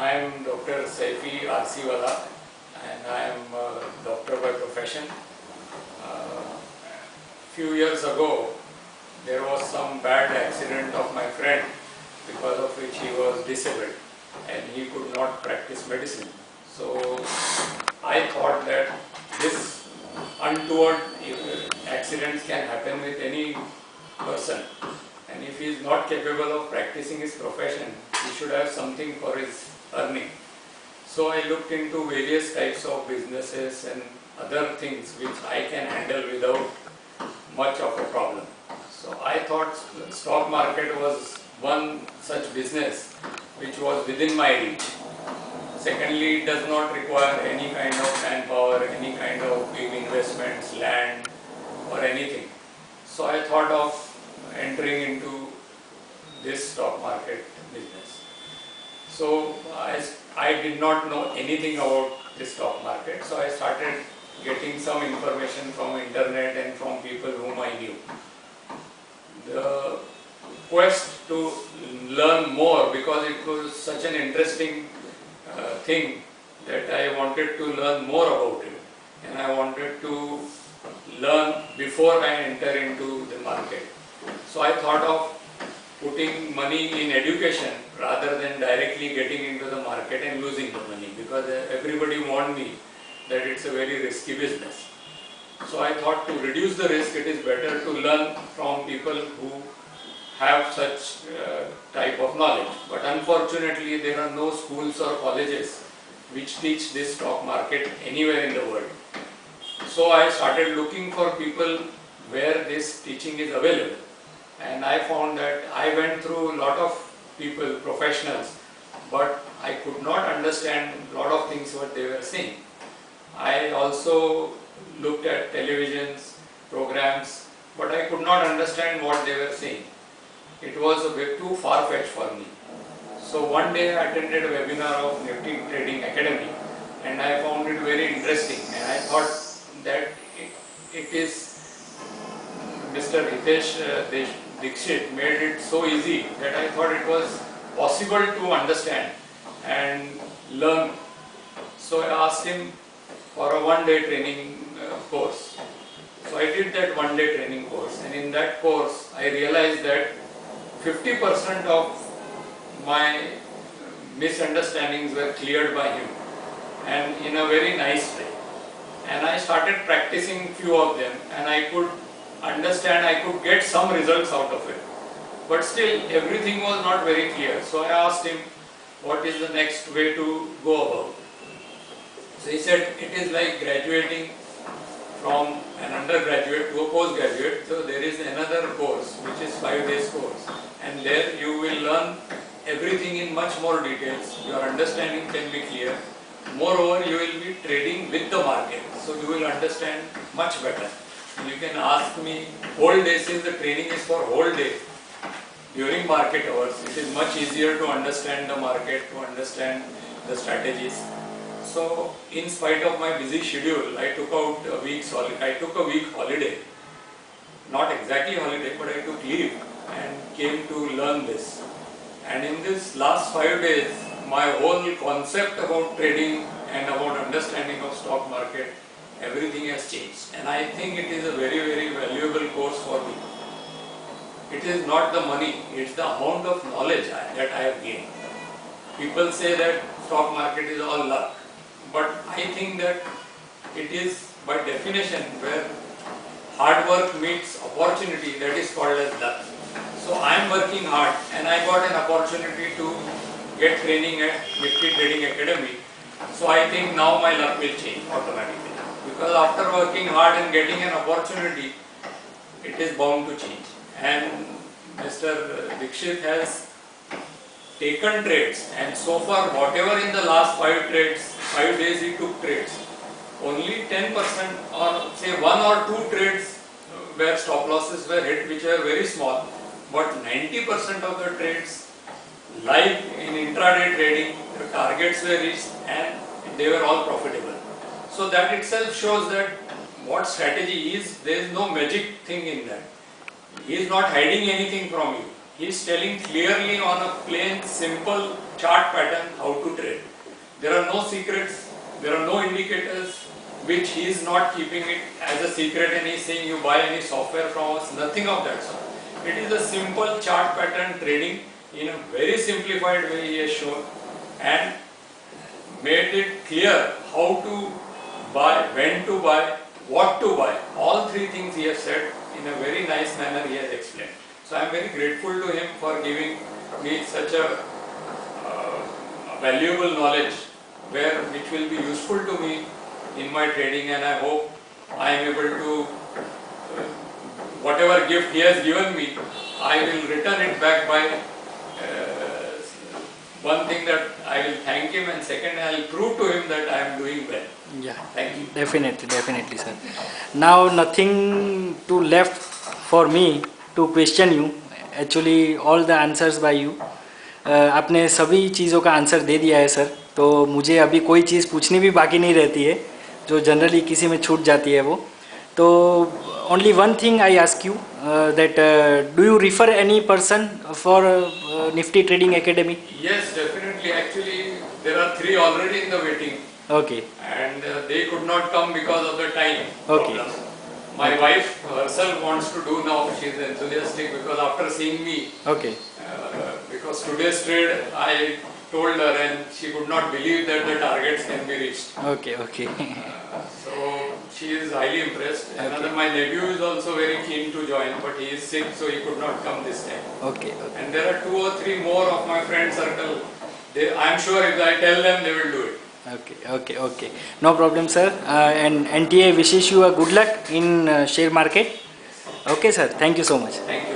I am Dr. Saifi Arsiwala and I am a doctor by profession. Few years ago, there was some bad accident of my friend because of which he was disabled and he could not practice medicine. So I thought that this untoward accidents can happen with any person, and if he is not capable of practicing his profession, he should have something for his earning. So I looked into various types of businesses and other things which I can handle without much of a problem. So I thought stock market was one such business which was within my reach. Secondly, it does not require any kind of manpower, any kind of big investments, land or anything. So I thought of entering into this stock market business. So I did not know anything about the stock market, so I started getting some information from internet and from people whom I knew. The quest to learn more, because it was such an interesting thing that I wanted to learn more about it, and I wanted to learn before I enter into the market. So I thought of putting money in education rather than directly getting into the market and losing the money, because everybody warned me that it's a very risky business. So I thought to reduce the risk, it is better to learn from people who have such type of knowledge. But unfortunately, there are no schools or colleges which teach this stock market anywhere in the world. So I started looking for people where this teaching is available. And I found that I went through a lot of people, professionals, but I could not understand a lot of things what they were saying. I also looked at televisions, programs, but I could not understand what they were saying. It was a bit too far-fetched for me. So one day I attended a webinar of Nifty Trading Academy and I found it very interesting, and I thought that it is Mr. Hitesh Dixit made it so easy that I thought it was possible to understand and learn. So I asked him for a one-day training course. So I did that one-day training course, and in that course I realized that 50% of my misunderstandings were cleared by him, and in a very nice way. And I started practicing few of them, and I could understand, I could get some results out of it. But still everything was not very clear. So I asked him what is the next way to go about it. So he said it is like graduating from an undergraduate to a postgraduate. So there is another course which is 5 days course, and there you will learn everything in much more details. Your understanding can be clear. Moreover, you will be trading with the market, so you will understand much better. You can ask me whole day, since the training is for whole day during market hours, it is much easier to understand the market, to understand the strategies. So in spite of my busy schedule, I took out a week's holiday. I took a week holiday, not exactly holiday, but I took leave and came to learn this. And in this last 5 days, my whole concept about trading and about understanding of stock market, everything has changed. And I think it is a very, very valuable course for me. It is not the money, it's the amount of knowledge that I have gained. People say that stock market is all luck, but I think that it is by definition where hard work meets opportunity, that is called as luck. So I am working hard, and I got an opportunity to get training at Nifty Trading Academy. So I think now my luck will change automatically, because after working hard and getting an opportunity, it is bound to change. And Mr. Dixit has taken trades, and so far whatever in the last 5 days he took trades, only 10% or say 1 or 2 trades where stop losses were hit, which were very small, but 90% of the trades live in intraday trading, the targets were reached and they were all profitable. So that itself shows that what strategy is, there is no magic thing in that. He is not hiding anything from you. he is telling clearly on a plain, simple chart pattern how to trade. There are no secrets, there are no indicators which he is not keeping it as a secret and he is saying you buy any software from us, nothing of that sort. It is a simple chart pattern trading in a very simplified way he has shown and made it clear how to buy, when to buy, what to buy. All three things he has said in a very nice manner he has explained. So I am very grateful to him for giving me such a valuable knowledge which will be useful to me in my trading, and I hope I am able to, whatever gift he has given me, I will return it back by one thing that I will thank him, and second I will prove to him that I am doing well. Yeah, thank you. Definitely sir. Now nothing to left for me to question you. Actually all the answers by you. आपने सभी चीज़ों का answer दे दिया है sir, तो मुझे अभी कोई चीज़ पूछनी भी बाकी नहीं रहती है जो जनरली किसी में छूट जाती है वो. तो only one thing I ask you that do you refer any person for Nifty Trading Academy? Yes, definitely. Actually, there are 3 already in the waiting. Okay. And they could not come because of the time. Okay. Problem. My wife herself wants to do now. She is enthusiastic because after seeing me, Okay. Because today's trade, I told her and she could not believe that the targets can be reached. Okay. So she is highly impressed. Another, my nephew is also very keen to join, but he is sick, so he could not come this time. Okay. And there are 2 or 3 more of my friend circle. I am sure if I tell them, they will do it. Okay. No problem, sir. And NTA wishes you a good luck in share market. Okay, sir. Thank you so much. Thank you.